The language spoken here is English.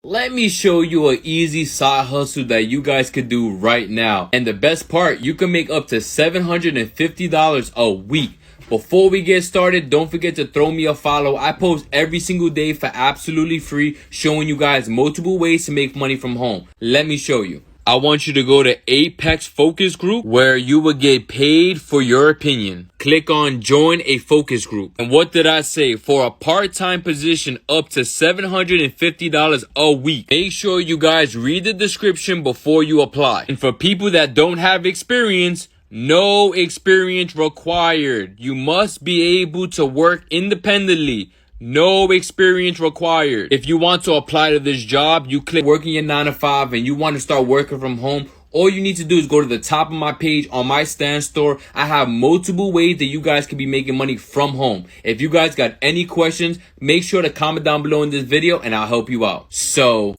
Let me show you an easy side hustle that you guys could do right now. And the best part, you can make up to $750 a week. Before we get started, don't forget to throw me a follow. I post every single day for absolutely free, showing you guys multiple ways to make money from home. Let me show you. I want you to go to Apex Focus Group where you will get paid for your opinion. Click on join a focus group. And what did I say? For a part-time position up to $750 a week. Make sure you guys read the description before you apply. And for people that don't have experience, no experience required. You must be able to work independently. No experience required. If you want to apply to this job, you click working your 9 to 5 and you want to start working from home. All you need to do is go to the top of my page on my Stan store. I have multiple ways that you guys can be making money from home. If you guys got any questions, make sure to comment down below in this video and I'll help you out. So